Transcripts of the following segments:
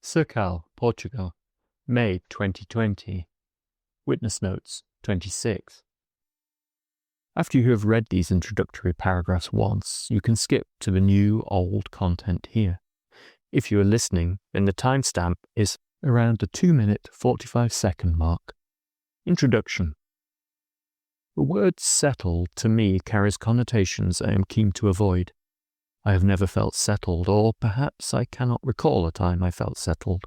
Cercal, Portugal, May 2020. Witness Notes 26. After you have read these introductory paragraphs once, you can skip to the new, old content here. If you are listening, then the timestamp is around the 2-minute 45-second mark. Introduction. The word settle to me carries connotations I am keen to avoid. I have never felt settled, or perhaps I cannot recall a time I felt settled.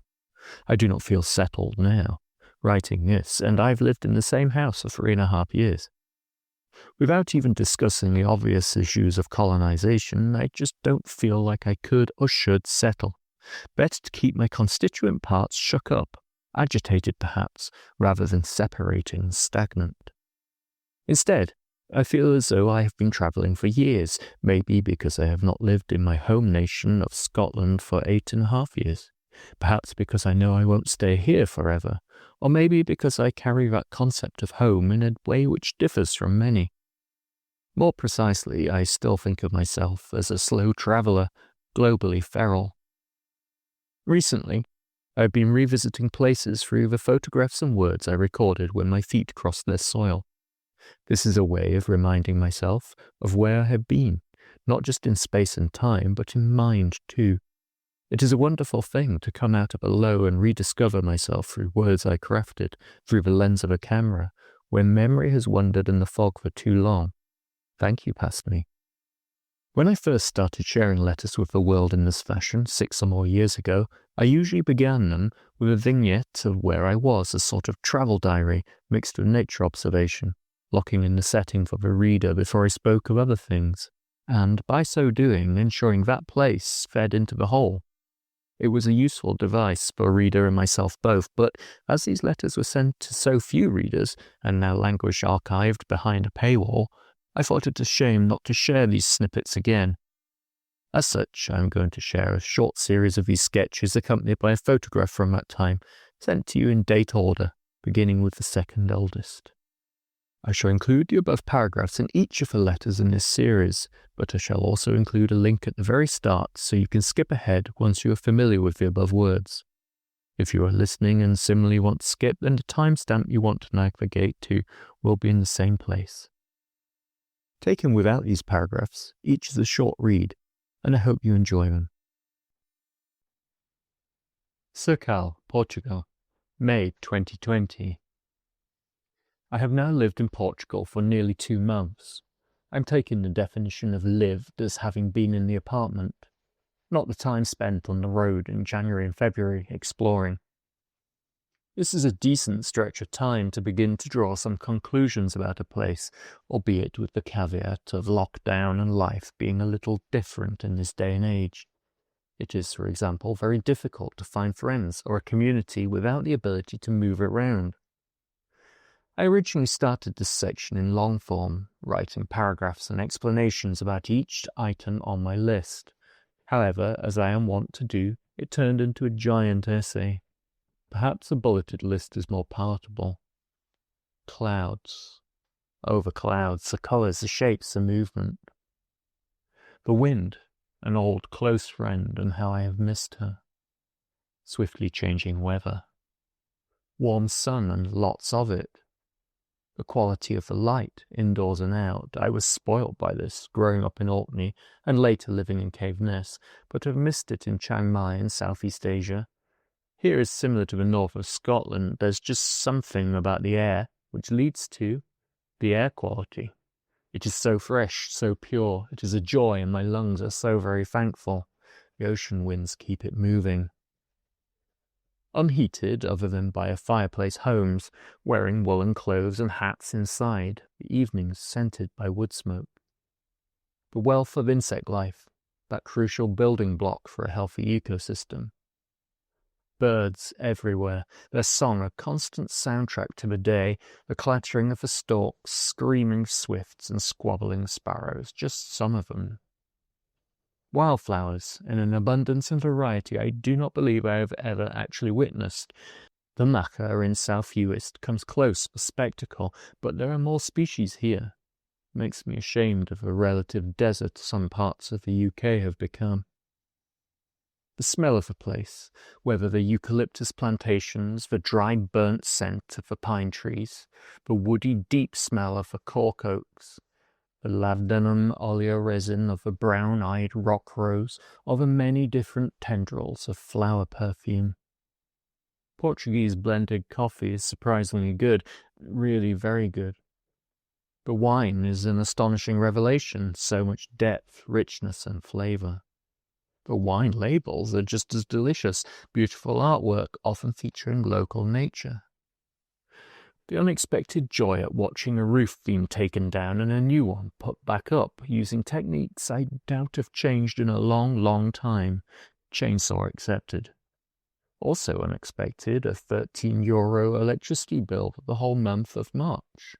I do not feel settled now, writing this, and I've lived in the same house for 3.5 years. Without even discussing the obvious issues of colonisation, I just don't feel like I could or should settle. Better to keep my constituent parts shook up, agitated perhaps, rather than separating and stagnant. Instead, I feel as though I have been travelling for years, maybe because I have not lived in my home nation of Scotland for 8.5 years. Perhaps because I know I won't stay here forever, or maybe because I carry that concept of home in a way which differs from many. More precisely, I still think of myself as a slow traveller, globally feral. Recently, I have been revisiting places through the photographs and words I recorded when my feet crossed their soil. This is a way of reminding myself of where I have been, not just in space and time, but in mind too. It is a wonderful thing to come out of below and rediscover myself through words I crafted, through the lens of a camera, when memory has wandered in the fog for too long. Thank you, past me. When I first started sharing letters with the world in this fashion 6 or more years ago, I usually began them with a vignette of where I was, a sort of travel diary mixed with nature observation, locking in the setting for the reader before I spoke of other things, and by so doing ensuring that place fed into the whole. It was a useful device for a reader and myself both, but as these letters were sent to so few readers, and now languish archived behind a paywall, I thought it a shame not to share these snippets again. As such, I am going to share a short series of these sketches accompanied by a photograph from that time, sent to you in date order, beginning with the second eldest. I shall include the above paragraphs in each of the letters in this series, but I shall also include a link at the very start so you can skip ahead once you are familiar with the above words. If you are listening and similarly want to skip, then the timestamp you want to navigate to will be in the same place. Taken without these paragraphs, each is a short read, and I hope you enjoy them. Cercal, Portugal, May 2020. I have now lived in Portugal for nearly 2 months. I'm taking the definition of lived as having been in the apartment, not the time spent on the road in January and February exploring. This is a decent stretch of time to begin to draw some conclusions about a place, albeit with the caveat of lockdown and life being a little different in this day and age. It is, for example, very difficult to find friends or a community without the ability to move around. I originally started this section in long form, writing paragraphs and explanations about each item on my list. However, as I am wont to do, it turned into a giant essay. Perhaps a bulleted list is more palatable. Clouds. Over clouds, the colours, the shapes, the movement. The wind, an old close friend, and how I have missed her. Swiftly changing weather. Warm sun and lots of it. The quality of the light, indoors and out. I was spoilt by this, growing up in Orkney and later living in Caithness, but have missed it in Chiang Mai in Southeast Asia. Here is similar to the north of Scotland. There's just something about the air, which leads to the air quality. It is so fresh, so pure. It is a joy, and my lungs are so very thankful. The ocean winds keep it moving. Unheated, other than by a fireplace homes, wearing woolen clothes and hats inside, the evenings scented by wood smoke. The wealth of insect life, that crucial building block for a healthy ecosystem. Birds everywhere, their song a constant soundtrack to the day, the clattering of the storks, screaming swifts and squabbling sparrows, just some of them. Wildflowers, in an abundance and variety I do not believe I have ever actually witnessed. The maca in South Uist comes close for spectacle, but there are more species here. Makes me ashamed of the relative desert some parts of the UK have become. the smell of a place, whether the eucalyptus plantations, the dry burnt scent of the pine trees, the woody deep smell of the cork oaks, the labdanum oleoresin of the brown-eyed rock rose, or the many different tendrils of flower perfume. Portuguese blended coffee is surprisingly good, really very good. The wine is an astonishing revelation, so much depth, richness, and flavour. The wine labels are just as delicious, beautiful artwork, often featuring local nature. The unexpected joy at watching a roof being taken down and a new one put back up using techniques I doubt have changed in a long, long time, chainsaw accepted. Also unexpected, a €13 electricity bill for the whole month of March.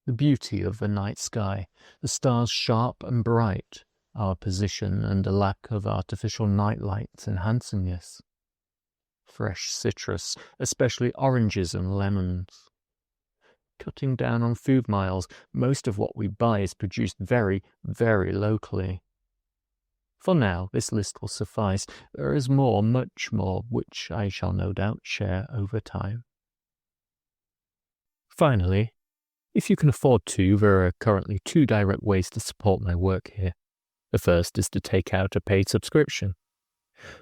The beauty of the night sky, the stars sharp and bright, our position and a lack of artificial night lights enhancing this. Fresh citrus, especially oranges and lemons. Cutting down on food miles, most of what we buy is produced very, very locally. For now, this list will suffice. There is more, much more, which I shall no doubt share over time. Finally, if you can afford to, there are currently 2 direct ways to support my work here. The first is to take out a paid subscription.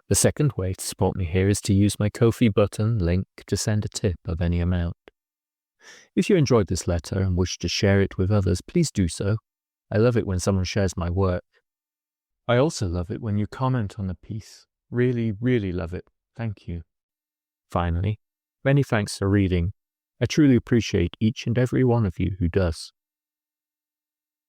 The second way to support me here is to use my Ko-fi button link to send a tip of any amount. If you enjoyed this letter and wish to share it with others, please do so. I love it when someone shares my work. I also love it when you comment on a piece. Really, really love it. Thank you. Finally, many thanks for reading. I truly appreciate each and every one of you who does.